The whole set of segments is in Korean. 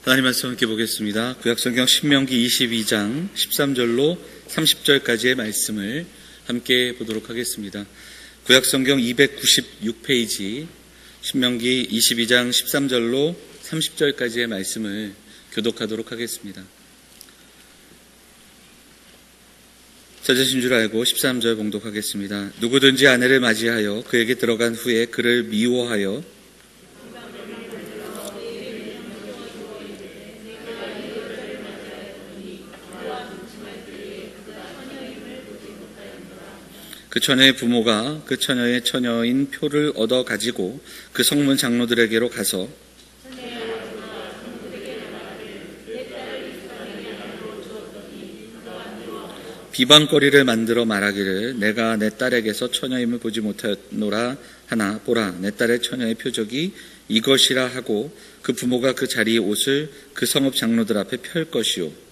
하나님 말씀 함께 보겠습니다. 구약성경 신명기 22장 13절로 30절까지의 말씀을 함께 보도록 하겠습니다. 구약성경 296페이지 신명기 22장 13절로 30절까지의 말씀을 교독하도록 하겠습니다. 찾으신 줄 알고 13절 봉독하겠습니다. 누구든지 아내를 맞이하여 그에게 들어간 후에 그를 미워하여 그 처녀의 부모가 그 처녀의 처녀인 표를 얻어 가지고 그 성문 장로들에게로 가서 비방거리를 만들어 말하기를 내가 내 딸에게서 처녀임을 보지 못하노라 하나 보라 내 딸의 처녀의 표적이 이것이라 하고 그 부모가 그 자리의 옷을 그 성읍 장로들 앞에 펼 것이요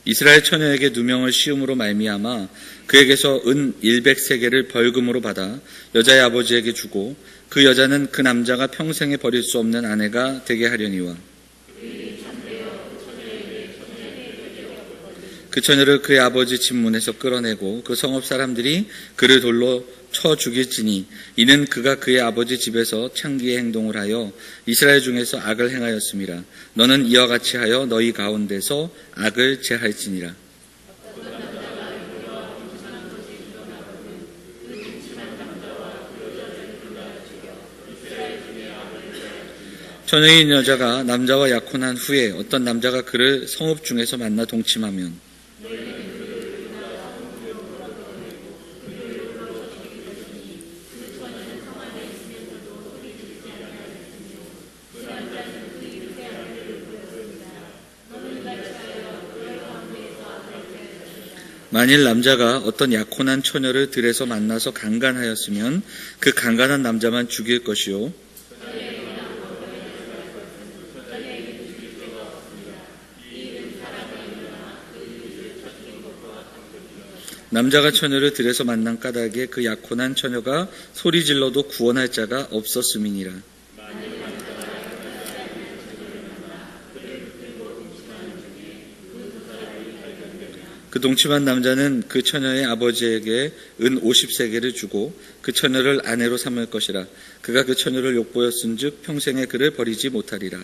이스라엘 처녀에게 누명을 씌움으로 말미암아 그에게서 은 100세겔을 벌금으로 받아 여자의 아버지에게 주고 그 여자는 그 남자가 평생에 버릴 수 없는 아내가 되게 하려니와 그 처녀를 그의 아버지 집 문에서 끌어내고 그 성읍 사람들이 그를 돌로 쳐 죽일지니 이는 그가 그의 아버지 집에서 창기의 행동을 하여 이스라엘 중에서 악을 행하였음이라. 너는 이와 같이 하여 너희 가운데서 악을 제할지니라. 처녀인 여자가 남자와 약혼한 후에 어떤 남자가 그를 성읍 중에서 만나 동침하면 만일 남자가 어떤 약혼한 처녀를 들에서 만나서 강간하였으면 그 강간한 남자만 죽일 것이요 남자가 처녀를 들에서 만난 까닭에 그 약혼한 처녀가 소리질러도 구원할 자가 없었음이니라. 그 동침한 남자는 그 처녀의 아버지에게 은 50세겔을 주고 그 처녀를 아내로 삼을 것이라. 그가 그 처녀를 욕보였은즉 평생에 그를 버리지 못하리라.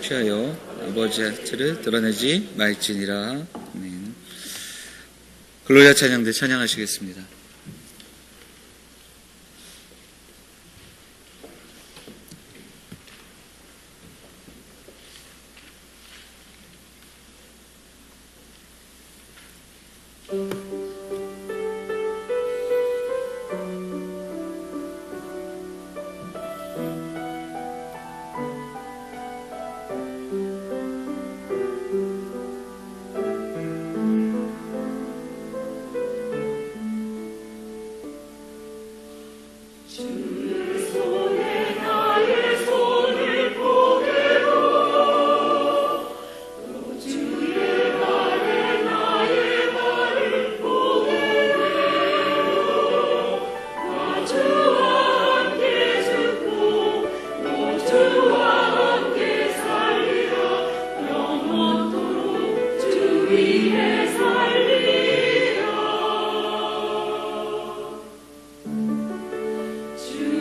취하여 아버지의 하트를 드러내지 말지니라. 아멘. 글로리아 찬양대 찬양하시겠습니다. 주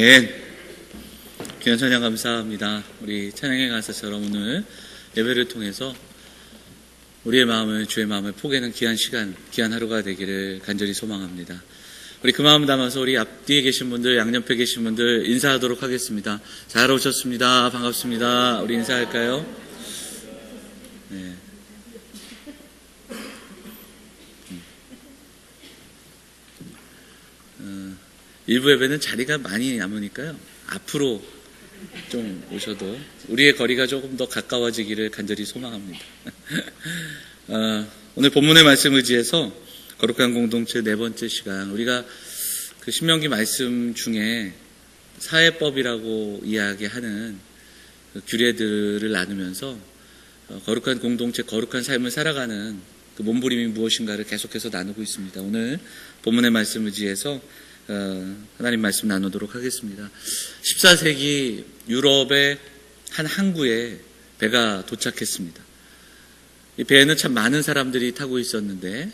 아멘. 귀한 찬양 감사합니다. 우리 찬양에 가서처럼 오늘 예배를 통해서 우리의 마음을, 주의 마음을 포개는 귀한 시간, 귀한 하루가 되기를 간절히 소망합니다. 우리 그 마음 담아서 우리 앞뒤에 계신 분들, 양옆에 계신 분들 인사하도록 하겠습니다. 잘 오셨습니다. 반갑습니다. 우리 인사할까요? 네. 일부 예배는 자리가 많이 남으니까요. 앞으로 좀 오셔도 우리의 거리가 조금 더 가까워지기를 간절히 소망합니다. 오늘 본문의 말씀 의지해서 거룩한 공동체 네 번째 시간, 우리가 그 신명기 말씀 중에 사회법이라고 이야기하는 그 규례들을 나누면서 거룩한 공동체, 거룩한 삶을 살아가는 그 몸부림이 무엇인가를 계속해서 나누고 있습니다. 오늘 본문의 말씀 의지해서 하나님 말씀 나누도록 하겠습니다. 14세기 유럽의 한 항구에 배가 도착했습니다. 이 배에는 참 많은 사람들이 타고 있었는데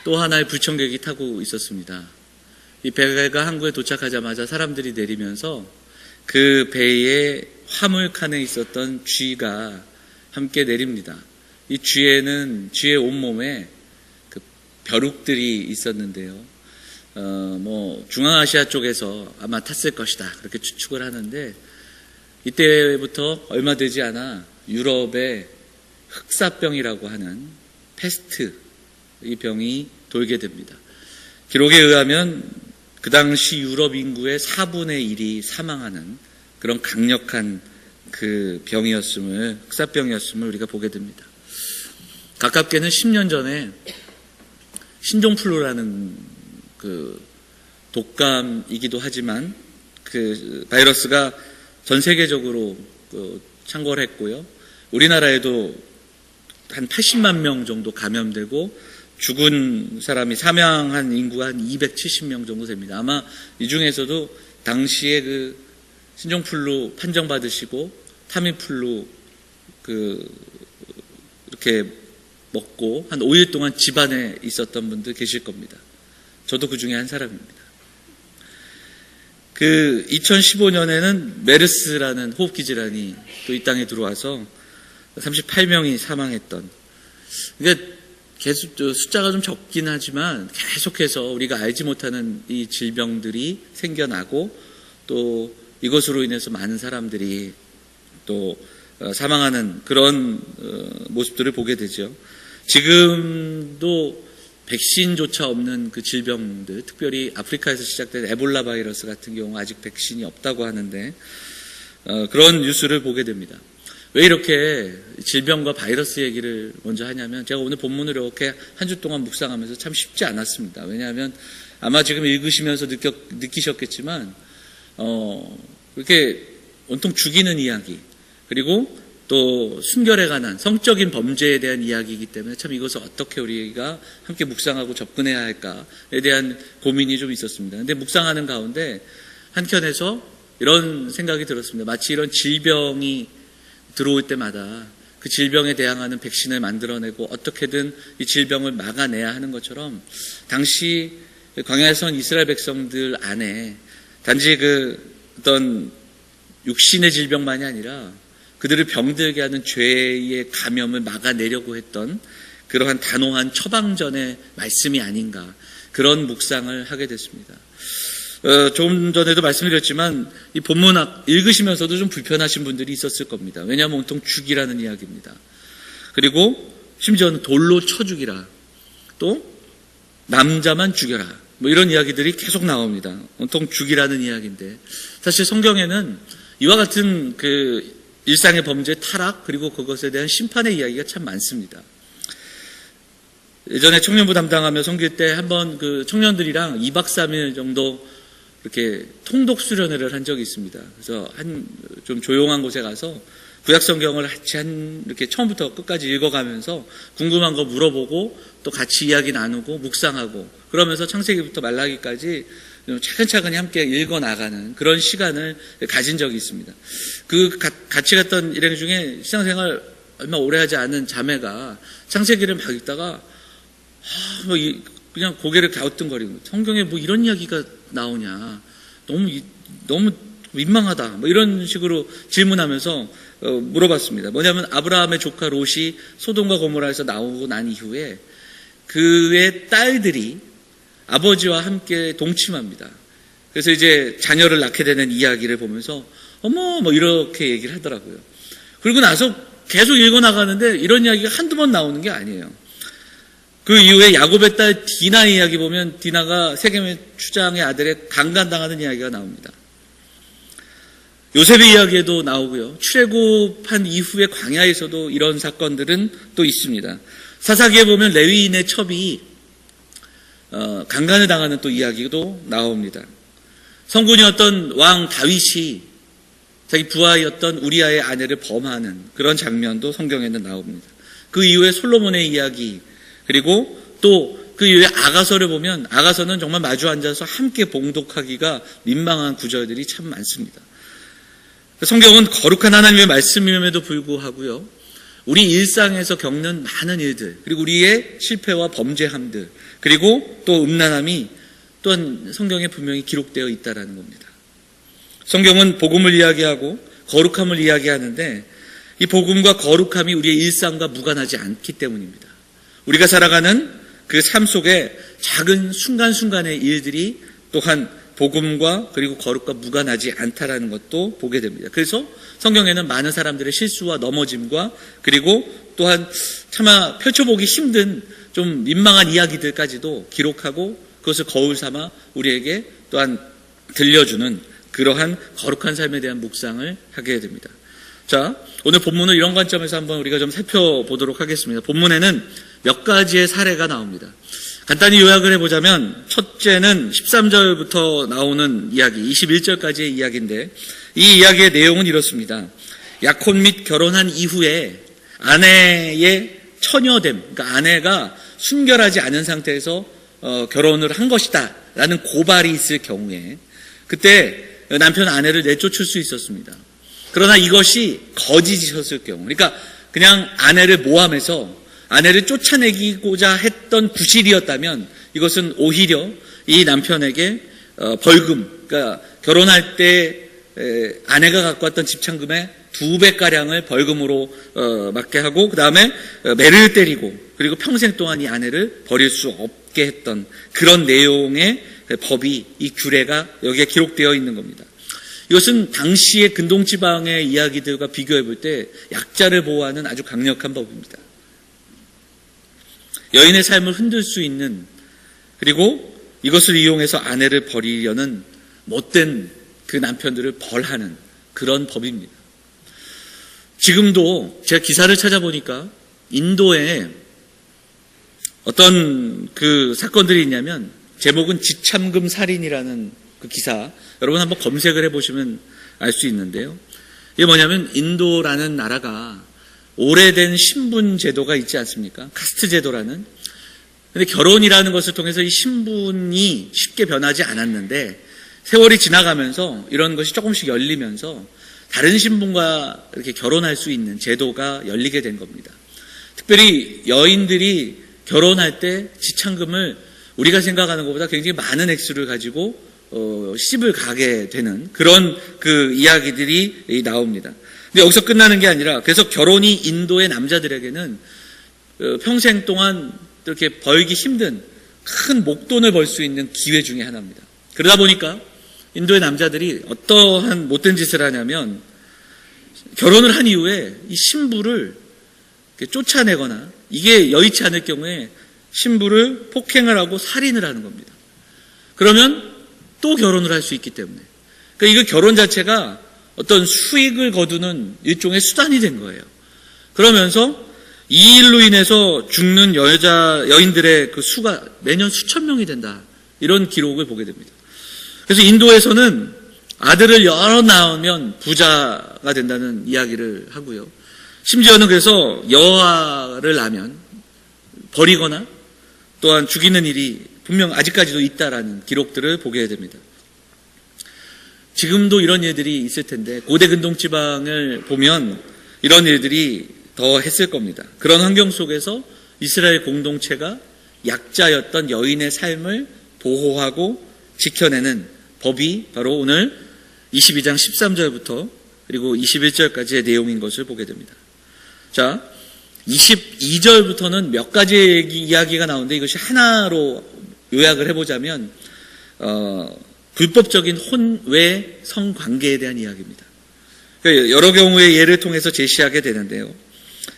또 하나의 불청객이 타고 있었습니다. 이 배가 항구에 도착하자마자 사람들이 내리면서 그 배의 화물칸에 있었던 쥐가 함께 내립니다. 이 쥐의 온몸에 그 벼룩들이 있었는데요. 중앙아시아 쪽에서 아마 탔을 것이다, 그렇게 추측을 하는데, 이때부터 얼마 되지 않아 유럽에 흑사병이라고 하는 패스트, 이 병이 돌게 됩니다. 기록에 의하면 그 당시 유럽 인구의 4분의 1이 사망하는 그런 강력한 그 병이었음을, 흑사병이었음을 우리가 보게 됩니다. 가깝게는 10년 전에 신종플루라는 그 독감이기도 하지만 그 바이러스가 전 세계적으로 창궐 했고요. 우리나라에도 한 80만 명 정도 감염되고 죽은 사람이, 사망한 인구가 한 270명 정도 됩니다. 아마 이 중에서도 당시에 그 신종플루 판정받으시고 타미플루 이렇게 먹고 한 5일 동안 집안에 있었던 분들 계실 겁니다. 저도 그 중에 한 사람입니다. 2015년에는 메르스라는 호흡기 질환이 또 이 땅에 들어와서 38명이 사망했던, 그러니까 계속 숫자가 좀 적긴 하지만 계속해서 우리가 알지 못하는 이 질병들이 생겨나고 또 이것으로 인해서 많은 사람들이 또 사망하는 그런 모습들을 보게 되죠. 지금도 백신조차 없는 그 질병들, 특별히 아프리카에서 시작된 에볼라 바이러스 같은 경우 아직 백신이 없다고 하는데 그런 뉴스를 보게 됩니다. 왜 이렇게 질병과 바이러스 얘기를 먼저 하냐면, 제가 오늘 본문을 이렇게 한 주 동안 묵상하면서 참 쉽지 않았습니다. 왜냐하면 아마 지금 읽으시면서 느끼셨겠지만 이렇게 온통 죽이는 이야기, 그리고 또 순결에 관한 성적인 범죄에 대한 이야기이기 때문에 참 이것을 어떻게 우리가 함께 묵상하고 접근해야 할까에 대한 고민이 좀 있었습니다. 근데 묵상하는 가운데 한켠에서 이런 생각이 들었습니다. 마치 이런 질병이 들어올 때마다 그 질병에 대항하는 백신을 만들어내고 어떻게든 이 질병을 막아내야 하는 것처럼, 당시 광야에선 이스라엘 백성들 안에 단지 어떤 육신의 질병만이 아니라 그들을 병들게 하는 죄의 감염을 막아내려고 했던 그러한 단호한 처방전의 말씀이 아닌가, 그런 묵상을 하게 됐습니다. 조금 전에도 말씀드렸지만 이 본문 읽으시면서도 좀 불편하신 분들이 있었을 겁니다. 왜냐하면 온통 죽이라는 이야기입니다. 그리고 심지어는 돌로 쳐 죽이라, 또 남자만 죽여라, 이런 이야기들이 계속 나옵니다. 온통 죽이라는 이야기인데, 사실 성경에는 이와 같은 일상의 범죄, 타락, 그리고 그것에 대한 심판의 이야기가 참 많습니다. 예전에 청년부 담당하며 섬길 때 한번 청년들이랑 2박 3일 정도 이렇게 통독 수련회를 한 적이 있습니다. 그래서 좀 조용한 곳에 가서 구약 성경을 같이 이렇게 처음부터 끝까지 읽어가면서 궁금한 거 물어보고 또 같이 이야기 나누고 묵상하고, 그러면서 창세기부터 말라기까지 차근차근히 함께 읽어나가는 그런 시간을 가진 적이 있습니다. 같이 갔던 일행 중에 신앙생활 얼마 오래 하지 않은 자매가 창세기를 막 읽다가 그냥 고개를 갸우뚱거리고, 성경에 이런 이야기가 나오냐, 너무 너무 민망하다. 뭐 이런 식으로 질문하면서 물어봤습니다. 뭐냐면 아브라함의 조카 롯이 소돔과 고모라에서 나오고 난 이후에 그의 딸들이 아버지와 함께 동침합니다. 그래서 이제 자녀를 낳게 되는 이야기를 보면서 어머 뭐 이렇게 얘기를 하더라고요. 그리고 나서 계속 읽어나가는데 이런 이야기가 한두 번 나오는 게 아니에요. 그 이후에 야곱의 딸 디나 이야기 보면 디나가 세겜의 추장의 아들에 강간당하는 이야기가 나옵니다. 요셉의 이야기에도 나오고요. 출애굽한 이후의 광야에서도 이런 사건들은 또 있습니다. 사사기에 보면 레위인의 첩이 강간을 당하는 또 이야기도 나옵니다. 성군이었던 왕 다윗이 자기 부하였던 우리아의 아내를 범하는 그런 장면도 성경에는 나옵니다. 그 이후에 솔로몬의 이야기, 그리고 또 그 이후에 아가서를 보면 아가서는 정말 마주 앉아서 함께 봉독하기가 민망한 구절들이 참 많습니다. 성경은 거룩한 하나님의 말씀임에도 불구하고요, 우리 일상에서 겪는 많은 일들, 그리고 우리의 실패와 범죄함들, 그리고 또 음란함이 또한 성경에 분명히 기록되어 있다는 겁니다. 성경은 복음을 이야기하고 거룩함을 이야기하는데 이 복음과 거룩함이 우리의 일상과 무관하지 않기 때문입니다. 우리가 살아가는 그 삶 속에 작은 순간순간의 일들이 또한 복음과 그리고 거룩과 무관하지 않다라는 것도 보게 됩니다. 그래서 성경에는 많은 사람들의 실수와 넘어짐과 그리고 또한 차마 펼쳐보기 힘든 좀 민망한 이야기들까지도 기록하고 그것을 거울 삼아 우리에게 또한 들려주는 그러한 거룩한 삶에 대한 묵상을 하게 됩니다. 자, 오늘 본문을 이런 관점에서 한번 우리가 좀 살펴보도록 하겠습니다. 본문에는 몇 가지의 사례가 나옵니다. 간단히 요약을 해보자면 첫째는 13절부터 나오는 이야기, 21절까지의 이야기인데 이 이야기의 내용은 이렇습니다. 약혼 및 결혼한 이후에 아내의 처녀됨, 그러니까 아내가 순결하지 않은 상태에서 결혼을 한 것이다 라는 고발이 있을 경우에 그때 남편 아내를 내쫓을 수 있었습니다. 그러나 이것이 거짓이었을 경우, 그러니까 그냥 아내를 모함해서 아내를 쫓아내기고자 했던 부실이었다면 이것은 오히려 이 남편에게 벌금, 그러니까 결혼할 때 아내가 갖고 왔던 집착금의 2배가량을 벌금으로 맞게 하고 그 다음에 매를 때리고 그리고 평생 동안 이 아내를 버릴 수 없게 했던 그런 내용의 법이, 이 규례가 여기에 기록되어 있는 겁니다. 이것은 당시의 근동지방의 이야기들과 비교해 볼 때 약자를 보호하는 아주 강력한 법입니다. 여인의 삶을 흔들 수 있는, 그리고 이것을 이용해서 아내를 버리려는 못된 그 남편들을 벌하는 그런 법입니다. 지금도 제가 기사를 찾아보니까 인도에 어떤 그 사건들이 있냐면 제목은 지참금 살인이라는 그 기사, 여러분 한번 검색을 해보시면 알 수 있는데요. 이게 뭐냐면 인도라는 나라가 오래된 신분 제도가 있지 않습니까? 카스트 제도라는. 근데 결혼이라는 것을 통해서 이 신분이 쉽게 변하지 않았는데 세월이 지나가면서 이런 것이 조금씩 열리면서 다른 신분과 이렇게 결혼할 수 있는 제도가 열리게 된 겁니다. 특별히 여인들이 결혼할 때 지참금을 우리가 생각하는 것보다 굉장히 많은 액수를 가지고 시집을 가게 되는 그런 그 이야기들이 나옵니다. 근데 여기서 끝나는 게 아니라 그래서 결혼이 인도의 남자들에게는 평생 동안 이렇게 벌기 힘든 큰 목돈을 벌 수 있는 기회 중에 하나입니다. 그러다 보니까 인도의 남자들이 어떠한 못된 짓을 하냐면 결혼을 한 이후에 이 신부를 쫓아내거나 이게 여의치 않을 경우에 신부를 폭행을 하고 살인을 하는 겁니다. 그러면 또 결혼을 할 수 있기 때문에. 그러니까 이거 결혼 자체가 어떤 수익을 거두는 일종의 수단이 된 거예요. 그러면서 이 일로 인해서 죽는 여인들의 그 수가 매년 수천 명이 된다. 이런 기록을 보게 됩니다. 그래서 인도에서는 아들을 여러 낳으면 부자가 된다는 이야기를 하고요. 심지어는 그래서 여아를 낳으면 버리거나 또한 죽이는 일이 분명 아직까지도 있다라는 기록들을 보게 됩니다. 지금도 이런 일들이 있을 텐데 고대 근동지방을 보면 이런 일들이 더 했을 겁니다. 그런 환경 속에서 이스라엘 공동체가 약자였던 여인의 삶을 보호하고 지켜내는 법이 바로 오늘 22장 13절부터 그리고 21절까지의 내용인 것을 보게 됩니다. 자, 22절부터는 몇 가지 이야기가 나오는데 이것이 하나로 요약을 해보자면 불법적인 혼외 성관계에 대한 이야기입니다. 그러니까 여러 경우의 예를 통해서 제시하게 되는데요.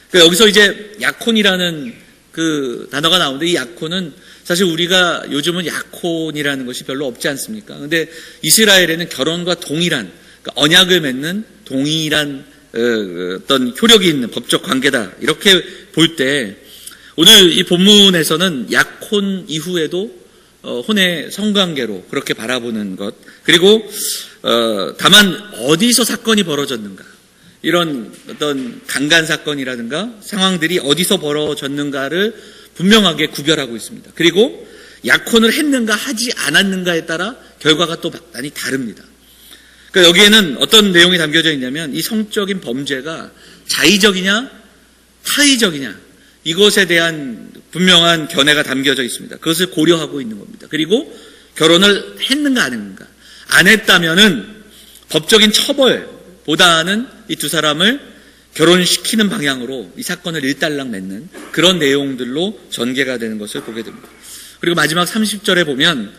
그러니까 여기서 이제 약혼이라는 그 단어가 나오는데 이 약혼은 사실 우리가 요즘은 약혼이라는 것이 별로 없지 않습니까? 근데 이스라엘에는 결혼과 동일한 그러니까 언약을 맺는 동일한 어떤 효력이 있는 법적 관계다 이렇게 볼 때 오늘 이 본문에서는 약혼 이후에도 혼의 성관계로 그렇게 바라보는 것 그리고 다만 어디서 사건이 벌어졌는가 이런 어떤 강간 사건이라든가 상황들이 어디서 벌어졌는가를 분명하게 구별하고 있습니다. 그리고 약혼을 했는가 하지 않았는가에 따라 결과가 또 많이 다릅니다. 그러니까 여기에는 어떤 내용이 담겨져 있냐면 이 성적인 범죄가 자의적이냐 타의적이냐 이것에 대한 분명한 견해가 담겨져 있습니다. 그것을 고려하고 있는 겁니다. 그리고 결혼을 했는가 안 했는가 안 했다면은 법적인 처벌보다는 이 두 사람을 결혼시키는 방향으로 이 사건을 일단락 맺는 그런 내용들로 전개가 되는 것을 보게 됩니다. 그리고 마지막 30절에 보면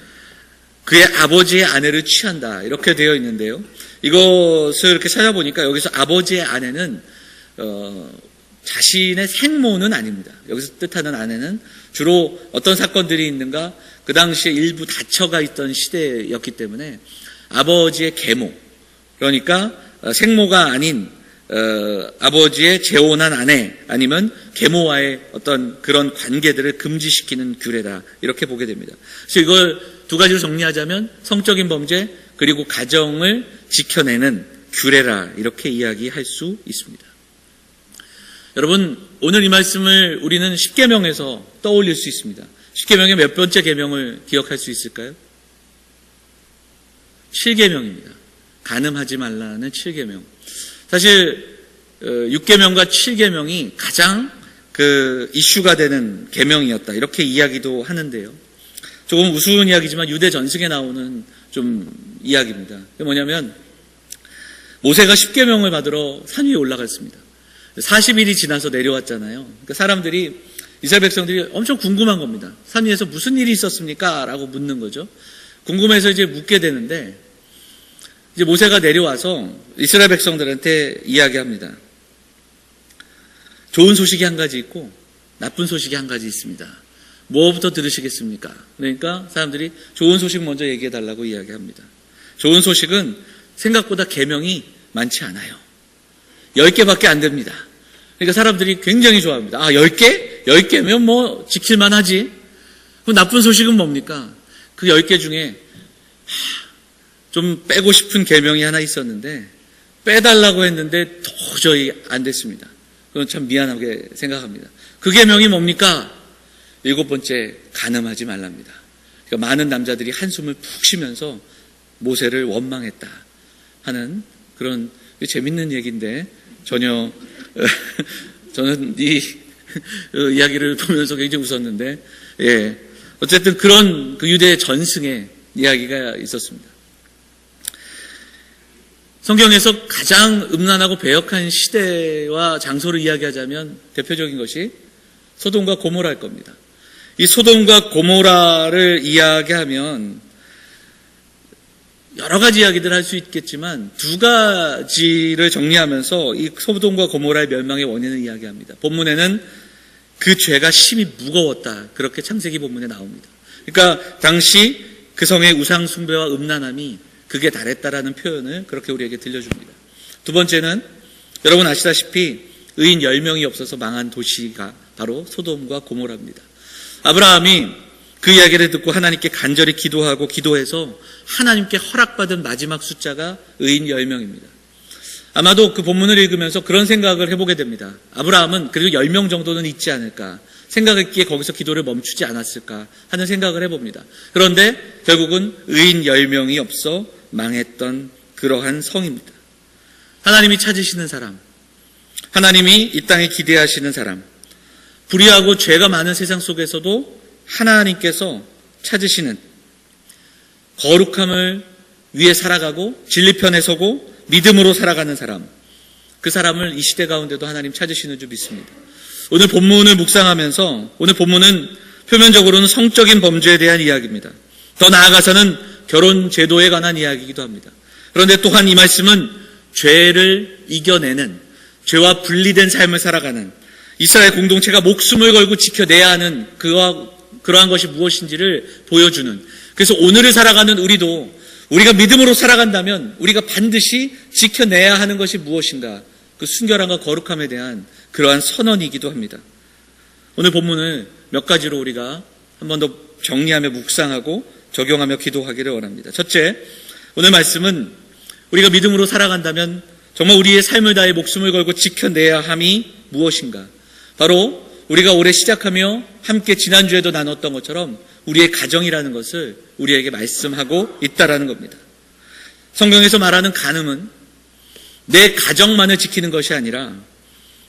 그의 아버지의 아내를 취한다 이렇게 되어 있는데요. 이것을 이렇게 찾아보니까 여기서 아버지의 아내는 자신의 생모는 아닙니다. 여기서 뜻하는 아내는 주로 어떤 사건들이 있는가 그 당시에 일부 다처가 있던 시대였기 때문에 아버지의 계모 그러니까 생모가 아닌 아버지의 재혼한 아내 아니면 계모와의 어떤 그런 관계들을 금지시키는 규례다 이렇게 보게 됩니다. 그래서 이걸 두 가지로 정리하자면 성적인 범죄 그리고 가정을 지켜내는 규례라 이렇게 이야기할 수 있습니다. 여러분 오늘 이 말씀을 우리는 10계명에서 떠올릴 수 있습니다. 10계명의 몇 번째 계명을 기억할 수 있을까요? 7계명입니다. 간음하지 말라는 7계명. 사실 6계명과 7계명이 가장 그 이슈가 되는 계명이었다 이렇게 이야기도 하는데요. 조금 우스운 이야기지만 유대 전승에 나오는 좀 이야기입니다. 그게 뭐냐면 모세가 10계명을 받으러 산 위에 올라갔습니다. 40일이 지나서 내려왔잖아요. 그러니까 사람들이 이스라엘 백성들이 엄청 궁금한 겁니다. 산 위에서 무슨 일이 있었습니까? 라고 묻는 거죠. 궁금해서 이제 묻게 되는데 이제 모세가 내려와서 이스라엘 백성들한테 이야기합니다. 좋은 소식이 한 가지 있고 나쁜 소식이 한 가지 있습니다. 뭐부터 들으시겠습니까? 그러니까 사람들이 좋은 소식 먼저 얘기해 달라고 이야기합니다. 좋은 소식은 생각보다 계명이 많지 않아요. 10개밖에 안 됩니다. 그러니까 사람들이 굉장히 좋아합니다. 10개? 10개면 뭐 지킬만 하지. 그럼 나쁜 소식은 뭡니까? 그 10개 중에 좀 빼고 싶은 계명이 하나 있었는데 빼달라고 했는데 도저히 안 됐습니다. 그건 참 미안하게 생각합니다. 그 계명이 뭡니까? 7번째 간음하지 말랍니다. 그러니까 많은 남자들이 한숨을 푹 쉬면서 모세를 원망했다 하는 그런 재밌는 얘기인데 전혀 저는 이 이야기를 보면서 굉장히 웃었는데 어쨌든 그런 그 유대 전승의 이야기가 있었습니다. 성경에서 가장 음란하고 배역한 시대와 장소를 이야기하자면 대표적인 것이 소돔과 고모라일 겁니다. 이 소돔과 고모라를 이야기하면 여러 가지 이야기들 할 수 있겠지만 두 가지를 정리하면서 이 소돔과 고모라의 멸망의 원인을 이야기합니다. 본문에는 그 죄가 심히 무거웠다. 그렇게 창세기 본문에 나옵니다. 그러니까 당시 그 성의 우상 숭배와 음란함이 극에 달했다라는 표현을 그렇게 우리에게 들려줍니다. 두 번째는 여러분 아시다시피 의인 10명이 없어서 망한 도시가 바로 소돔과 고모라입니다. 아브라함이 그 이야기를 듣고 하나님께 간절히 기도하고 기도해서 하나님께 허락받은 마지막 숫자가 의인 10명입니다. 아마도 그 본문을 읽으면서 그런 생각을 해보게 됩니다. 아브라함은 그래도 10명 정도는 있지 않을까 생각했기에 거기서 기도를 멈추지 않았을까 하는 생각을 해봅니다. 그런데 결국은 의인 10명이 없어 망했던 그러한 성입니다. 하나님이 찾으시는 사람, 하나님이 이 땅에 기대하시는 사람, 불의하고 죄가 많은 세상 속에서도 하나님께서 찾으시는 거룩함을 위에 살아가고 진리 편에 서고 믿음으로 살아가는 사람, 그 사람을 이 시대 가운데도 하나님 찾으시는 줄 믿습니다. 오늘 본문을 묵상하면서 오늘 본문은 표면적으로는 성적인 범죄에 대한 이야기입니다. 더 나아가서는 결혼 제도에 관한 이야기이기도 합니다. 그런데 또한 이 말씀은 죄를 이겨내는, 죄와 분리된 삶을 살아가는 이스라엘 공동체가 목숨을 걸고 지켜내야 하는 그러한 것이 무엇인지를 보여주는, 그래서 오늘을 살아가는 우리가 믿음으로 살아간다면 우리가 반드시 지켜내야 하는 것이 무엇인가, 그 순결함과 거룩함에 대한 그러한 선언이기도 합니다. 오늘 본문을 몇 가지로 우리가 한 번 더 정리하며 묵상하고 적용하며 기도하기를 원합니다. 첫째, 오늘 말씀은 우리가 믿음으로 살아간다면 정말 우리의 삶을 다해 목숨을 걸고 지켜내야 함이 무엇인가, 바로 우리가 올해 시작하며 함께 지난주에도 나눴던 것처럼 우리의 가정이라는 것을 우리에게 말씀하고 있다라는 겁니다. 성경에서 말하는 간음은 내 가정만을 지키는 것이 아니라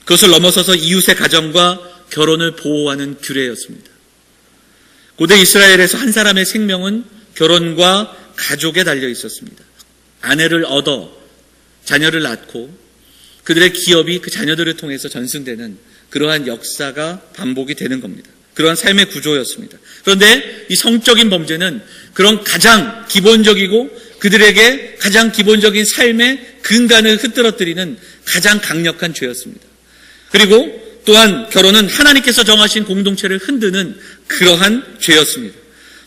그것을 넘어서서 이웃의 가정과 결혼을 보호하는 규례였습니다. 고대 이스라엘에서 한 사람의 생명은 결혼과 가족에 달려 있었습니다. 아내를 얻어 자녀를 낳고 그들의 기업이 그 자녀들을 통해서 전승되는 그러한 역사가 반복이 되는 겁니다. 그러한 삶의 구조였습니다. 그런데 이 성적인 범죄는 그런 가장 기본적이고 그들에게 가장 기본적인 삶의 근간을 흐트러뜨리는 가장 강력한 죄였습니다. 그리고 또한 결혼은 하나님께서 정하신 공동체를 흔드는 그러한 죄였습니다.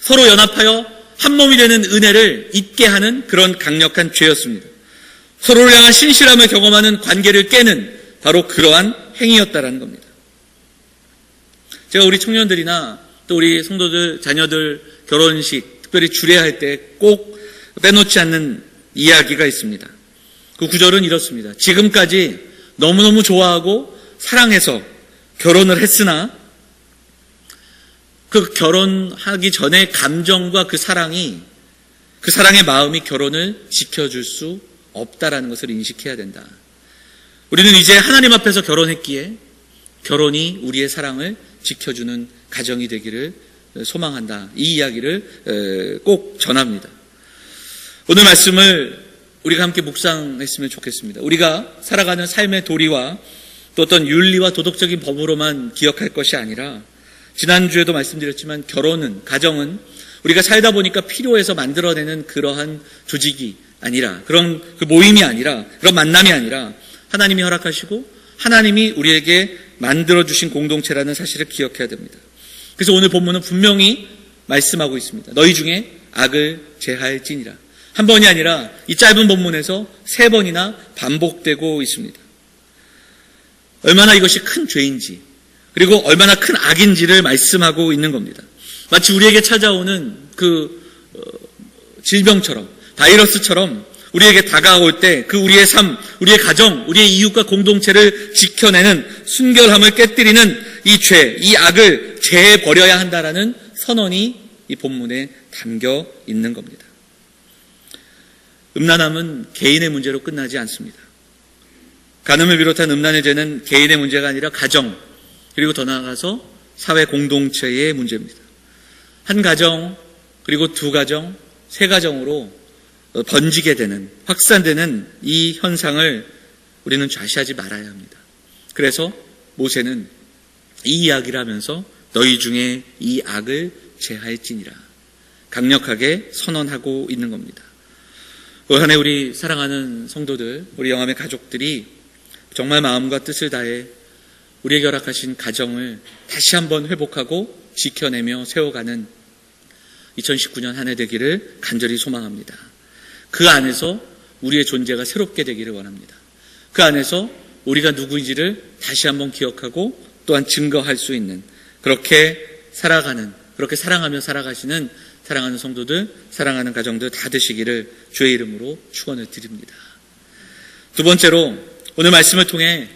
서로 연합하여 한 몸이 되는 은혜를 잊게 하는 그런 강력한 죄였습니다. 서로를 향한 신실함을 경험하는 관계를 깨는 바로 그러한 행위였다라는 겁니다. 제가 우리 청년들이나 또 우리 성도들, 자녀들 결혼식, 특별히 주례할 때 꼭 빼놓지 않는 이야기가 있습니다. 그 구절은 이렇습니다. 지금까지 너무너무 좋아하고 사랑해서 결혼을 했으나 그 결혼하기 전에 감정과 그 사랑의 마음이 결혼을 지켜줄 수 없다라는 것을 인식해야 된다. 우리는 이제 하나님 앞에서 결혼했기에 결혼이 우리의 사랑을 지켜주는 가정이 되기를 소망한다. 이 이야기를 꼭 전합니다. 오늘 말씀을 우리가 함께 묵상했으면 좋겠습니다. 우리가 살아가는 삶의 도리와 또 어떤 윤리와 도덕적인 법으로만 기억할 것이 아니라, 지난주에도 말씀드렸지만 가정은 우리가 살다 보니까 필요해서 만들어내는 그러한 조직이 아니라, 그런 그 모임이 아니라, 그런 만남이 아니라 하나님이 허락하시고 하나님이 우리에게 만들어주신 공동체라는 사실을 기억해야 됩니다. 그래서 오늘 본문은 분명히 말씀하고 있습니다. 너희 중에 악을 제하할지니라. 한 번이 아니라 이 짧은 본문에서 3번이나 반복되고 있습니다. 얼마나 이것이 큰 죄인지, 그리고 얼마나 큰 악인지를 말씀하고 있는 겁니다. 마치 우리에게 찾아오는 질병처럼, 바이러스처럼 우리에게 다가올 때 그 우리의 삶, 우리의 가정, 우리의 이웃과 공동체를 지켜내는 순결함을 깨뜨리는 이 죄, 이 악을 제해버려야 한다라는 선언이 이 본문에 담겨 있는 겁니다. 음란함은 개인의 문제로 끝나지 않습니다. 간음을 비롯한 음란의 죄는 개인의 문제가 아니라 가정, 그리고 더 나아가서 사회 공동체의 문제입니다. 한 가정, 그리고 2가정, 3가정으로 번지게 되는, 확산되는 이 현상을 우리는 좌시하지 말아야 합니다. 그래서 모세는 이 이야기를 하면서 너희 중에 이 악을 제하할지니라 강력하게 선언하고 있는 겁니다. 올 한 해 우리 사랑하는 성도들, 우리 영암의 가족들이 정말 마음과 뜻을 다해 우리에게 허락하신 가정을 다시 한번 회복하고 지켜내며 세워가는 2019년 한 해 되기를 간절히 소망합니다. 그 안에서 우리의 존재가 새롭게 되기를 원합니다. 그 안에서 우리가 누구인지를 다시 한번 기억하고 또한 증거할 수 있는, 그렇게 살아가는, 그렇게 사랑하며 살아가시는 사랑하는 성도들, 사랑하는 가정들 다 되시기를 주의 이름으로 축원을 드립니다. 2번째로 오늘 말씀을 통해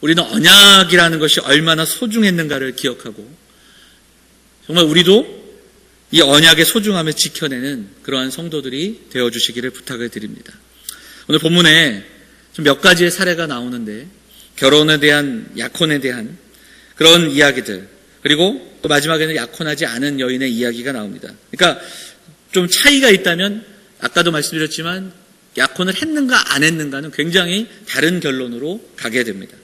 우리는 언약이라는 것이 얼마나 소중했는가를 기억하고 정말 우리도 이 언약의 소중함을 지켜내는 그러한 성도들이 되어주시기를 부탁을 드립니다. 오늘 본문에 좀 몇 가지의 사례가 나오는데 결혼에 대한, 약혼에 대한 그런 이야기들, 그리고 또 마지막에는 약혼하지 않은 여인의 이야기가 나옵니다. 그러니까 좀 차이가 있다면 아까도 말씀드렸지만 약혼을 했는가 안 했는가는 굉장히 다른 결론으로 가게 됩니다.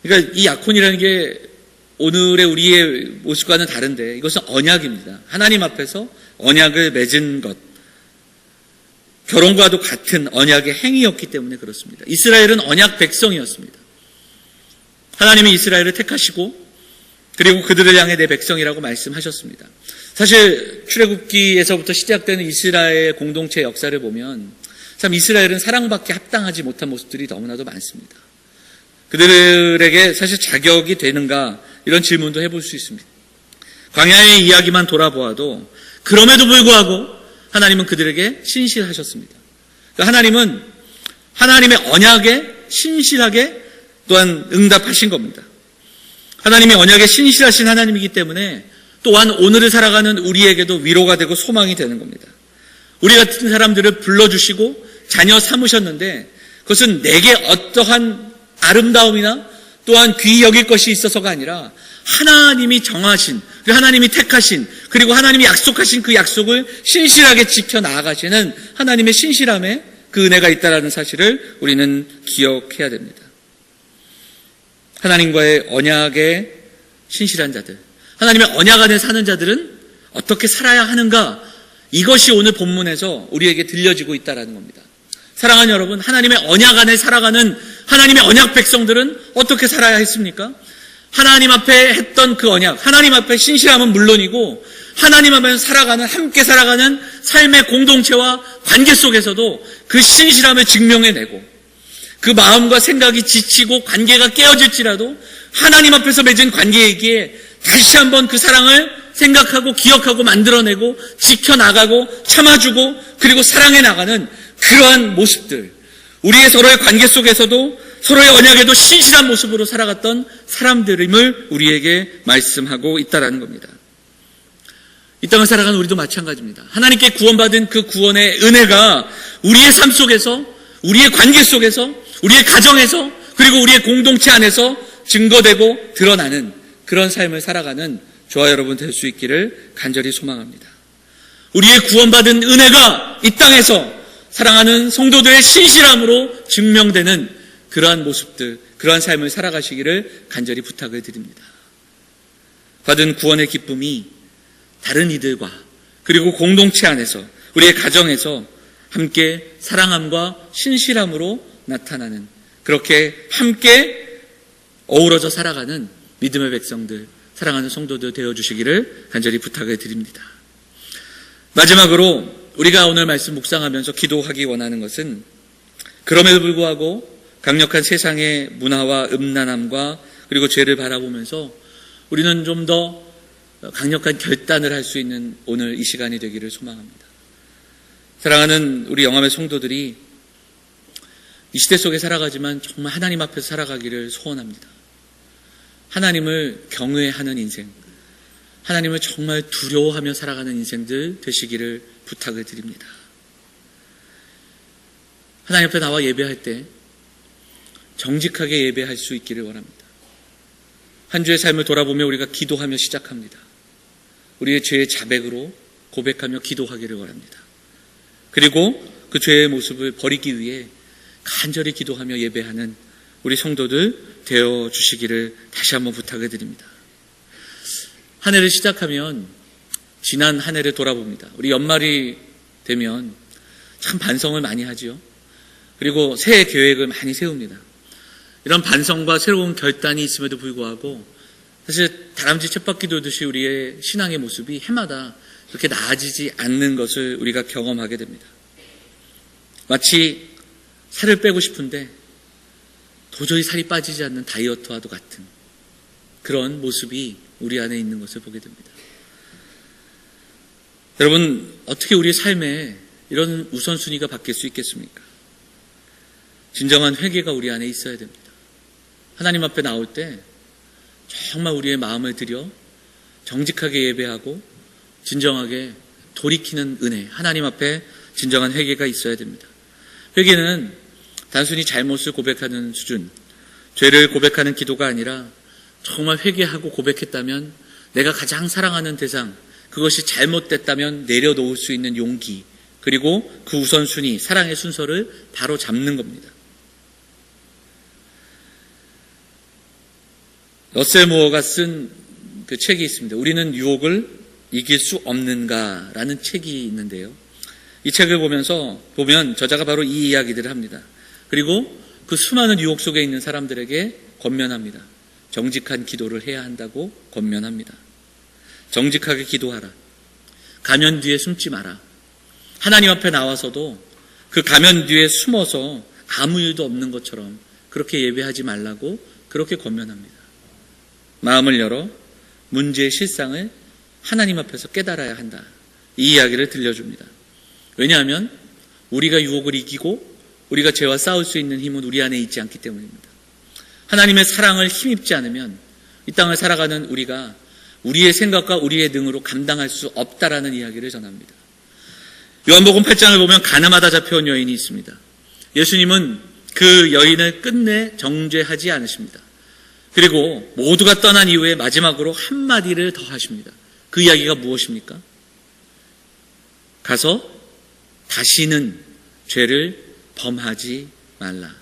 그러니까 이 약혼이라는 게 오늘의 우리의 모습과는 다른데 이것은 언약입니다. 하나님 앞에서 언약을 맺은 것, 결혼과도 같은 언약의 행위였기 때문에 그렇습니다. 이스라엘은 언약 백성이었습니다. 하나님이 이스라엘을 택하시고 그리고 그들을 향해 내 백성이라고 말씀하셨습니다. 사실 출애굽기에서부터 시작되는 이스라엘 공동체 역사를 보면 참 이스라엘은 사랑받기 합당하지 못한 모습들이 너무나도 많습니다. 그들에게 사실 자격이 되는가 이런 질문도 해볼 수 있습니다. 광야의 이야기만 돌아보아도 그럼에도 불구하고 하나님은 그들에게 신실하셨습니다. 그러니까 하나님은 하나님의 언약에 신실하게 또한 응답하신 겁니다. 하나님이 언약에 신실하신 하나님이기 때문에 또한 오늘을 살아가는 우리에게도 위로가 되고 소망이 되는 겁니다. 우리 같은 사람들을 불러주시고 자녀 삼으셨는데 그것은 내게 어떠한 아름다움이나 또한 귀히 여길 것이 있어서가 아니라 하나님이 정하신, 하나님이 택하신, 그리고 하나님이 약속하신 그 약속을 신실하게 지켜 나아가시는 하나님의 신실함에 그 은혜가 있다는 사실을 우리는 기억해야 됩니다. 하나님과의 언약에 신실한 자들, 하나님의 언약 안에 사는 자들은 어떻게 살아야 하는가? 이것이 오늘 본문에서 우리에게 들려지고 있다는 겁니다. 사랑하는 여러분, 하나님의 언약 안에 살아가는 하나님의 언약 백성들은 어떻게 살아야 했습니까? 하나님 앞에 했던 그 언약, 하나님 앞에 신실함은 물론이고 하나님 앞에 살아가는, 함께 살아가는 삶의 공동체와 관계 속에서도 그 신실함을 증명해내고 그 마음과 생각이 지치고 관계가 깨어질지라도 하나님 앞에서 맺은 관계이기에 다시 한번 그 사랑을 생각하고 기억하고 만들어내고 지켜나가고 참아주고 그리고 사랑해 나가는 그러한 모습들, 우리의 서로의 관계 속에서도 서로의 언약에도 신실한 모습으로 살아갔던 사람들임을 우리에게 말씀하고 있다는 겁니다. 이 땅을 살아가는 우리도 마찬가지입니다. 하나님께 구원받은 그 구원의 은혜가 우리의 삶 속에서, 우리의 관계 속에서, 우리의 가정에서, 그리고 우리의 공동체 안에서 증거되고 드러나는 그런 삶을 살아가는 저와 여러분 될 수 있기를 간절히 소망합니다. 우리의 구원받은 은혜가 이 땅에서 사랑하는 성도들의 신실함으로 증명되는 그러한 모습들, 그러한 삶을 살아가시기를 간절히 부탁을 드립니다. 받은 구원의 기쁨이 다른 이들과 그리고 공동체 안에서 우리의 가정에서 함께 사랑함과 신실함으로 나타나는, 그렇게 함께 어우러져 살아가는 믿음의 백성들, 사랑하는 성도들 되어주시기를 간절히 부탁을 드립니다. 마지막으로 우리가 오늘 말씀 묵상하면서 기도하기 원하는 것은 그럼에도 불구하고 강력한 세상의 문화와 음란함과 그리고 죄를 바라보면서 우리는 좀 더 강력한 결단을 할 수 있는 오늘 이 시간이 되기를 소망합니다. 사랑하는 우리 영암의 성도들이 이 시대 속에 살아가지만 정말 하나님 앞에서 살아가기를 소원합니다. 하나님을 경외하는 인생, 하나님을 정말 두려워하며 살아가는 인생들 되시기를 부탁을 드립니다. 하나님 앞에 나와 예배할 때 정직하게 예배할 수 있기를 원합니다. 한 주의 삶을 돌아보며 우리가 기도하며 시작합니다. 우리의 죄의 자백으로 고백하며 기도하기를 원합니다. 그리고 그 죄의 모습을 버리기 위해 간절히 기도하며 예배하는 우리 성도들 되어주시기를 다시 한번 부탁을 드립니다. 한 해를 시작하면 지난 한 해를 돌아봅니다. 우리 연말이 되면 참 반성을 많이 하지요. 그리고 새해 계획을 많이 세웁니다. 이런 반성과 새로운 결단이 있음에도 불구하고 사실 다람쥐 쳇바퀴 돌듯이 우리의 신앙의 모습이 해마다 그렇게 나아지지 않는 것을 우리가 경험하게 됩니다. 마치 살을 빼고 싶은데 도저히 살이 빠지지 않는 다이어트와도 같은 그런 모습이 우리 안에 있는 것을 보게 됩니다. 여러분, 어떻게 우리의 삶에 이런 우선순위가 바뀔 수 있겠습니까? 진정한 회개가 우리 안에 있어야 됩니다. 하나님 앞에 나올 때 정말 우리의 마음을 들여 정직하게 예배하고 진정하게 돌이키는 은혜, 하나님 앞에 진정한 회개가 있어야 됩니다. 회개는 단순히 잘못을 고백하는 수준, 죄를 고백하는 기도가 아니라 정말 회개하고 고백했다면 내가 가장 사랑하는 대상, 그것이 잘못됐다면 내려놓을 수 있는 용기, 그리고 그 우선순위, 사랑의 순서를 바로 잡는 겁니다. 러셀 무어가 쓴 그 책이 있습니다. 우리는 유혹을 이길 수 없는가라는 책이 있는데요. 이 책을 보면 저자가 바로 이 이야기들을 합니다. 그리고 그 수많은 유혹 속에 있는 사람들에게 권면합니다. 정직한 기도를 해야 한다고 권면합니다. 정직하게 기도하라. 가면 뒤에 숨지 마라. 하나님 앞에 나와서도 그 가면 뒤에 숨어서 아무 일도 없는 것처럼 그렇게 예배하지 말라고 그렇게 권면합니다. 마음을 열어 문제의 실상을 하나님 앞에서 깨달아야 한다. 이 이야기를 들려줍니다. 왜냐하면 우리가 유혹을 이기고 우리가 죄와 싸울 수 있는 힘은 우리 안에 있지 않기 때문입니다. 하나님의 사랑을 힘입지 않으면 이 땅을 살아가는 우리가 우리의 생각과 우리의 능으로 감당할 수 없다라는 이야기를 전합니다. 요한복음 8장을 보면 가늠하다 잡혀온 여인이 있습니다. 예수님은 그 여인을 끝내 정죄하지 않으십니다. 그리고 모두가 떠난 이후에 마지막으로 한마디를 더 하십니다. 그 이야기가 무엇입니까? 가서 다시는 죄를 범하지 말라.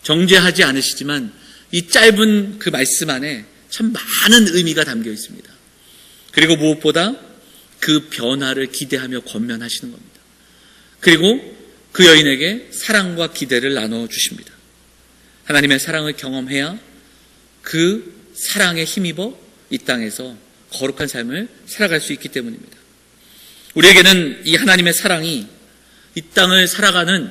정죄하지 않으시지만 이 짧은 그 말씀 안에 참 많은 의미가 담겨 있습니다. 그리고 무엇보다 그 변화를 기대하며 권면하시는 겁니다. 그리고 그 여인에게 사랑과 기대를 나눠주십니다. 하나님의 사랑을 경험해야 그 사랑에 힘입어 이 땅에서 거룩한 삶을 살아갈 수 있기 때문입니다. 우리에게는 이 하나님의 사랑이 이 땅을 살아가는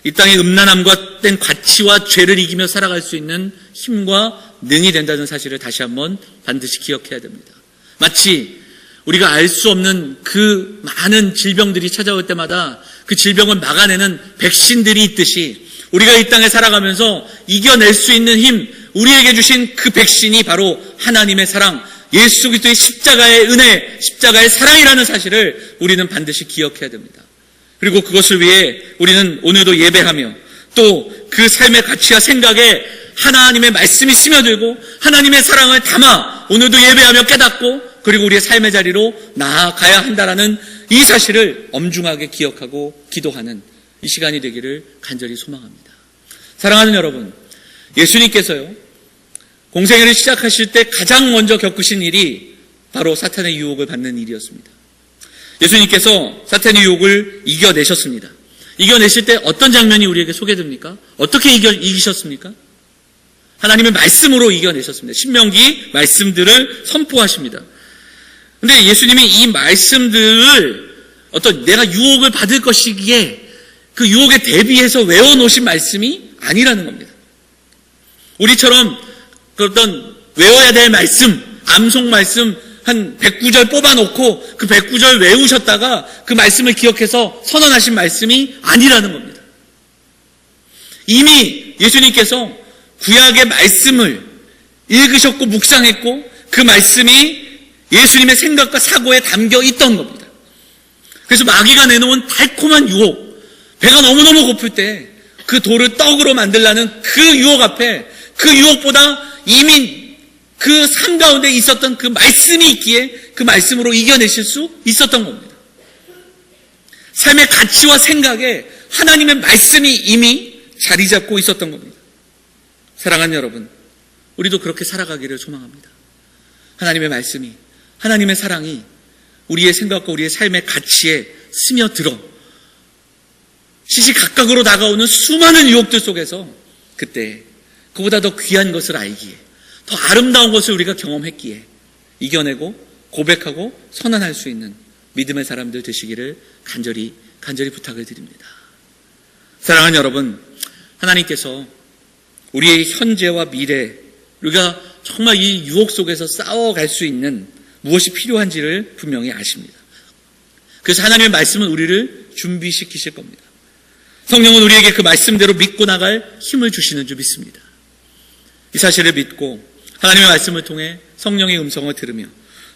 이 땅의 음란함과 된 가치와 죄를 이기며 살아갈 수 있는 힘과 능이 된다는 사실을 다시 한번 반드시 기억해야 됩니다. 마치 우리가 알 수 없는 그 많은 질병들이 찾아올 때마다 그 질병을 막아내는 백신들이 있듯이 우리가 이 땅에 살아가면서 이겨낼 수 있는 힘, 우리에게 주신 그 백신이 바로 하나님의 사랑, 예수 그리스도의 십자가의 은혜, 십자가의 사랑이라는 사실을 우리는 반드시 기억해야 됩니다. 그리고 그것을 위해 우리는 오늘도 예배하며 또 그 삶의 가치와 생각에 하나님의 말씀이 스며들고 하나님의 사랑을 담아 오늘도 예배하며 깨닫고 그리고 우리의 삶의 자리로 나아가야 한다라는 이 사실을 엄중하게 기억하고 기도하는 이 시간이 되기를 간절히 소망합니다. 사랑하는 여러분, 예수님께서요, 공생애를 시작하실 때 가장 먼저 겪으신 일이 바로 사탄의 유혹을 받는 일이었습니다. 예수님께서 사탄의 유혹을 이겨내셨습니다. 이겨내실 때 어떤 장면이 우리에게 소개됩니까? 어떻게 이기셨습니까? 하나님의 말씀으로 이겨내셨습니다. 신명기 말씀들을 선포하십니다. 근데 예수님이 이 말씀들을 내가 유혹을 받을 것이기에 그 유혹에 대비해서 외워놓으신 말씀이 아니라는 겁니다. 우리처럼 어떤 외워야 될 말씀, 암송 말씀 한 109절 뽑아놓고 그 109절 외우셨다가 그 말씀을 기억해서 선언하신 말씀이 아니라는 겁니다. 이미 예수님께서 구약의 말씀을 읽으셨고 묵상했고 그 말씀이 예수님의 생각과 사고에 담겨 있던 겁니다. 그래서 마귀가 내놓은 달콤한 유혹, 배가 너무너무 고플 때 그 돌을 떡으로 만들라는 그 유혹 앞에 그 유혹보다 이미 그 삶 가운데 있었던 그 말씀이 있기에 그 말씀으로 이겨내실 수 있었던 겁니다. 삶의 가치와 생각에 하나님의 말씀이 이미 자리 잡고 있었던 겁니다. 사랑하는 여러분, 우리도 그렇게 살아가기를 소망합니다. 하나님의 말씀이, 하나님의 사랑이 우리의 생각과 우리의 삶의 가치에 스며들어 시시각각으로 다가오는 수많은 유혹들 속에서 그때 그보다 더 귀한 것을 알기에, 더 아름다운 것을 우리가 경험했기에 이겨내고 고백하고 선언할 수 있는 믿음의 사람들 되시기를 간절히 부탁을 드립니다. 사랑하는 여러분, 하나님께서 우리의 현재와 미래, 우리가 정말 이 유혹 속에서 싸워갈 수 있는 무엇이 필요한지를 분명히 아십니다. 그래서 하나님의 말씀은 우리를 준비시키실 겁니다. 성령은 우리에게 그 말씀대로 믿고 나갈 힘을 주시는 줄 믿습니다. 이 사실을 믿고 하나님의 말씀을 통해 성령의 음성을 들으며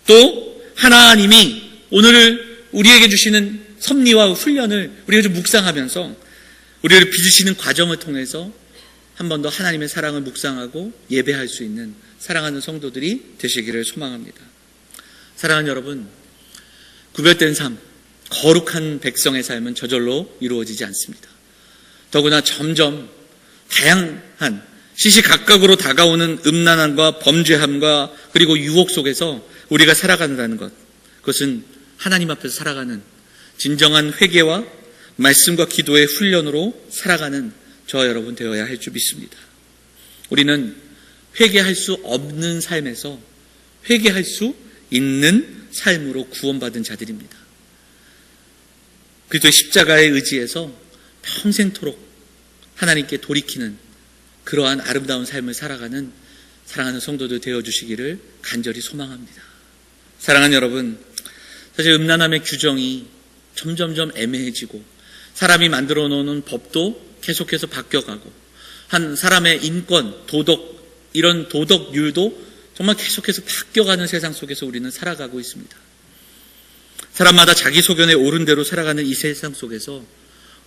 또 하나님이 오늘 우리에게 주시는 섭리와 훈련을 우리가 좀 묵상하면서 우리를 빚으시는 과정을 통해서 한 번 더 하나님의 사랑을 묵상하고 예배할 수 있는 사랑하는 성도들이 되시기를 소망합니다. 사랑하는 여러분, 구별된 삶, 거룩한 백성의 삶은 저절로 이루어지지 않습니다. 더구나 점점 다양한 시시각각으로 다가오는 음란함과 범죄함과 그리고 유혹 속에서 우리가 살아간다는 것, 그것은 하나님 앞에서 살아가는 진정한 회개와 말씀과 기도의 훈련으로 살아가는 저와 여러분 되어야 할 줄 믿습니다. 우리는 회개할 수 없는 삶에서 회개할 수 있는 삶으로 구원받은 자들입니다. 그리스도의 십자가의 의지에서 평생토록 하나님께 돌이키는 그러한 아름다운 삶을 살아가는 사랑하는 성도들 되어주시기를 간절히 소망합니다. 사랑하는 여러분, 사실 음란함의 규정이 점점점 애매해지고 사람이 만들어 놓는 법도 계속해서 바뀌어가고 한 사람의 인권, 도덕, 이런 도덕률도 정말 계속해서 바뀌어가는 세상 속에서 우리는 살아가고 있습니다. 사람마다 자기 소견에 옳은 대로 살아가는 이 세상 속에서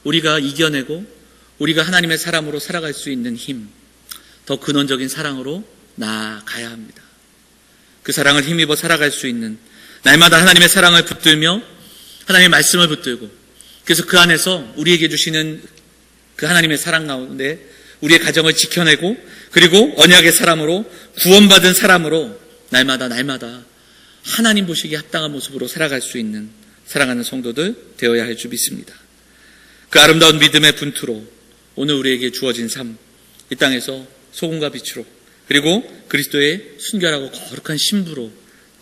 우리가 이겨내고 우리가 하나님의 사람으로 살아갈 수 있는 힘, 더 근원적인 사랑으로 나아가야 합니다. 그 사랑을 힘입어 살아갈 수 있는, 날마다 하나님의 사랑을 붙들며 하나님의 말씀을 붙들고, 그래서 그 안에서 우리에게 주시는 그 하나님의 사랑 가운데 우리의 가정을 지켜내고, 그리고 언약의 사람으로, 구원받은 사람으로 날마다 하나님 보시기에 합당한 모습으로 살아갈 수 있는 사랑하는 성도들 되어야 할 줄 믿습니다. 그 아름다운 믿음의 분투로 오늘 우리에게 주어진 삶, 이 땅에서 소금과 빛으로, 그리고 그리스도의 순결하고 거룩한 신부로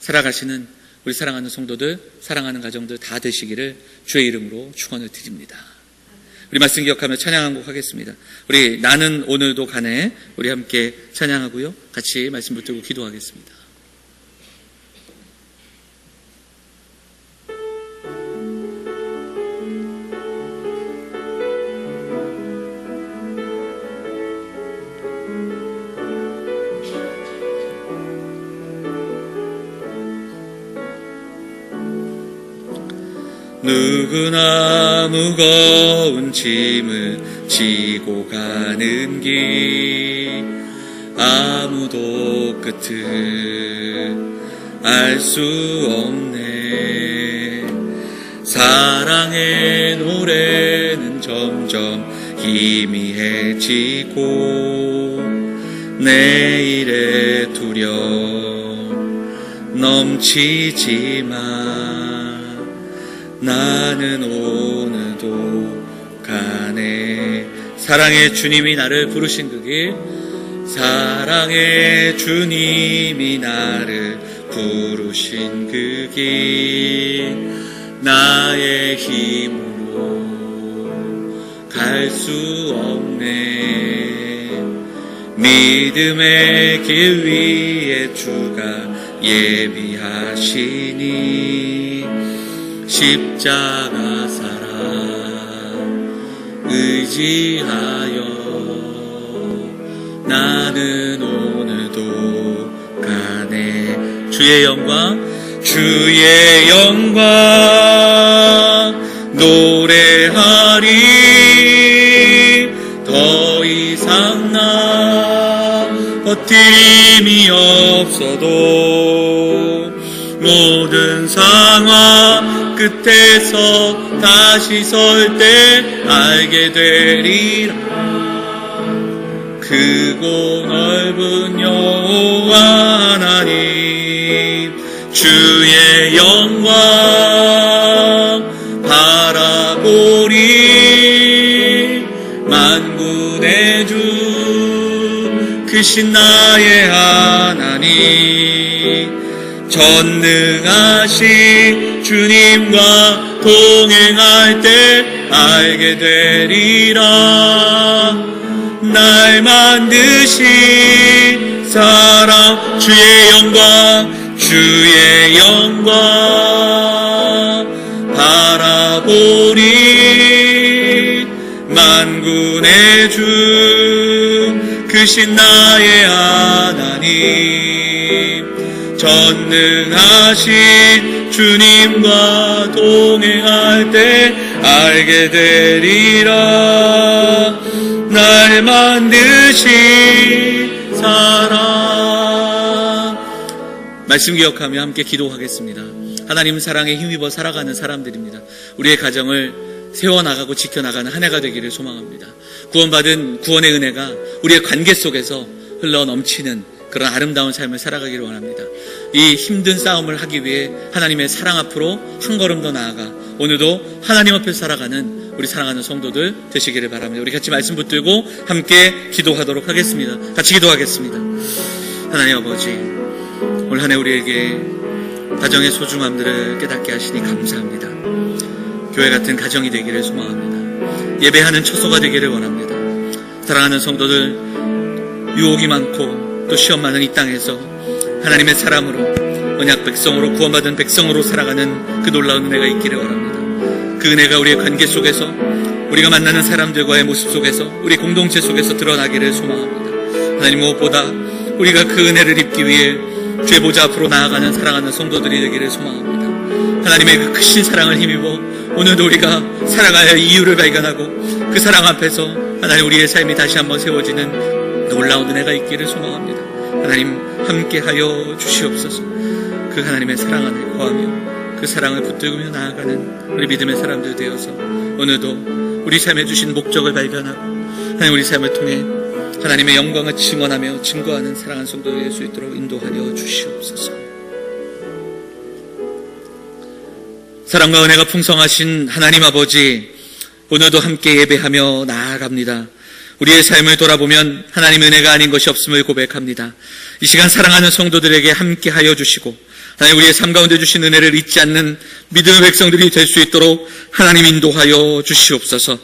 살아가시는 우리 사랑하는 성도들, 사랑하는 가정들 다 되시기를 주의 이름으로 축원을 드립니다. 우리 말씀 기억하며 찬양 한 곡 하겠습니다. 우리 나는 오늘도 가네, 우리 함께 찬양하고요, 같이 말씀 붙들고 기도하겠습니다. 누구나 무거운 짐을 지고 가는 길, 아무도 끝을 알 수 없네. 사랑의 노래는 점점 희미해지고 내일의 두려움 넘치지만 나는 오늘도 가네. 사랑의 주님이 나를 부르신 그 길, 사랑의 주님이 나를 부르신 그 길, 나의 힘으로 갈 수 없네. 믿음의 길 위에 주가 예비하시니 십자가 사랑 의지하여 나는 오늘도 가네. 주의 영광 노래하리. 더 이상 나 버틸 힘이 없어도 모든 상황 끝에서 다시 설 때 알게 되리라. 크고 넓은 여호와 하나님, 주의 영광 바라보리. 만군의 주 크신 나의 하나님, 전능하신 주님과 동행할 때 알게 되리라. 날 만드신 사랑 주의 영광 바라보리. 만군의 주 크신 나의 하나님, 전능하신 주님과 동행할 때 알게 되리라. 날 만드신 사랑. 말씀 기억하며 함께 기도하겠습니다. 하나님 사랑에 힘입어 살아가는 사람들입니다. 우리의 가정을 세워나가고 지켜나가는 한 해가 되기를 소망합니다. 구원받은 구원의 은혜가 우리의 관계 속에서 흘러 넘치는 그런 아름다운 삶을 살아가기를 원합니다. 이 힘든 싸움을 하기 위해 하나님의 사랑 앞으로 한 걸음 더 나아가 오늘도 하나님 앞에 살아가는 우리 사랑하는 성도들 되시기를 바랍니다. 우리 같이 말씀 붙들고 함께 기도하도록 하겠습니다. 같이 기도하겠습니다. 하나님 아버지, 올 한 해 우리에게 가정의 소중함들을 깨닫게 하시니 감사합니다. 교회 같은 가정이 되기를 소망합니다. 예배하는 처소가 되기를 원합니다. 사랑하는 성도들, 유혹이 많고 또 시험 많은 이 땅에서 하나님의 사람으로, 언약 백성으로, 구원받은 백성으로 살아가는 그 놀라운 은혜가 있기를 원합니다. 그 은혜가 우리의 관계 속에서, 우리가 만나는 사람들과의 모습 속에서, 우리 공동체 속에서 드러나기를 소망합니다. 하나님, 무엇보다 우리가 그 은혜를 입기 위해 주의 보좌 앞으로 나아가는 사랑하는 성도들이 되기를 소망합니다. 하나님의 그 크신 사랑을 힘입어 오늘도 우리가 살아가야 할 이유를 발견하고 그 사랑 앞에서 하나님 우리의 삶이 다시 한번 세워지는 놀라운 은혜가 있기를 소망합니다. 하나님 함께하여 주시옵소서. 그 하나님의 사랑 안에 거하며 그 사랑을 붙들며 나아가는 우리 믿음의 사람들 되어서 오늘도 우리 삶에 주신 목적을 발견하고 하나님 우리 삶을 통해 하나님의 영광을 증언하며 증거하는 사랑하는 성도들 될 수 있도록 인도하여 주시옵소서. 사랑과 은혜가 풍성하신 하나님 아버지, 오늘도 함께 예배하며 나아갑니다. 우리의 삶을 돌아보면 하나님의 은혜가 아닌 것이 없음을 고백합니다. 이 시간 사랑하는 성도들에게 함께하여 주시고 하나님 우리의 삶 가운데 주신 은혜를 잊지 않는 믿음의 백성들이 될 수 있도록 하나님 인도하여 주시옵소서.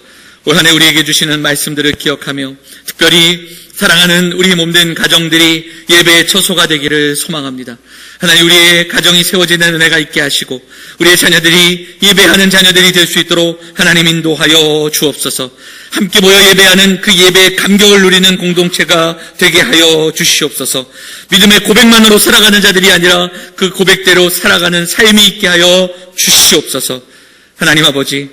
올 한 해 우리에게 주시는 말씀들을 기억하며 특별히 사랑하는 우리 몸된 가정들이 예배의 처소가 되기를 소망합니다. 하나님 우리의 가정이 세워지는 은혜가 있게 하시고 우리의 자녀들이 예배하는 자녀들이 될 수 있도록 하나님 인도하여 주옵소서. 함께 모여 예배하는 그 예배의 감격을 누리는 공동체가 되게 하여 주시옵소서. 믿음의 고백만으로 살아가는 자들이 아니라 그 고백대로 살아가는 삶이 있게 하여 주시옵소서. 하나님 아버지,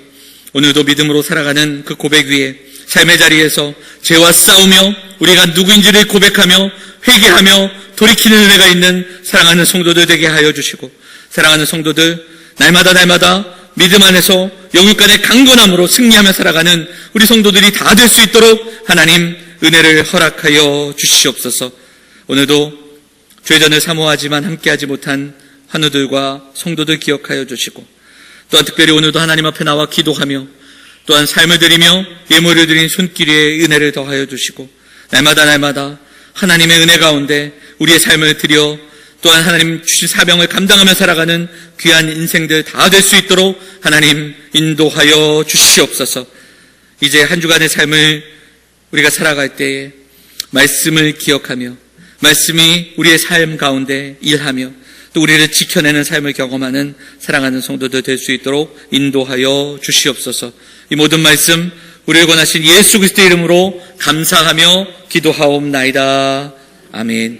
오늘도 믿음으로 살아가는 그 고백 위에 삶의 자리에서 죄와 싸우며 우리가 누구인지를 고백하며 회개하며 돌이키는 은혜가 있는 사랑하는 성도들 되게 하여 주시고 사랑하는 성도들 날마다 믿음 안에서 영육 간의 강건함으로 승리하며 살아가는 우리 성도들이 다 될 수 있도록 하나님 은혜를 허락하여 주시옵소서. 오늘도 죄전을 사모하지만 함께하지 못한 환우들과 성도들 기억하여 주시고 또한 특별히 오늘도 하나님 앞에 나와 기도하며 또한 삶을 드리며 예물을 드린 손길에 은혜를 더하여 주시고 날마다 하나님의 은혜 가운데 우리의 삶을 드려 또한 하나님 주신 사명을 감당하며 살아가는 귀한 인생들 다 될 수 있도록 하나님 인도하여 주시옵소서. 이제 한 주간의 삶을 우리가 살아갈 때에 말씀을 기억하며 말씀이 우리의 삶 가운데 일하며 또 우리를 지켜내는 삶을 경험하는 사랑하는 성도들 될 수 있도록 인도하여 주시옵소서. 이 모든 말씀 우리를 권하신 예수 그리스도의 이름으로 감사하며 기도하옵나이다. 아멘.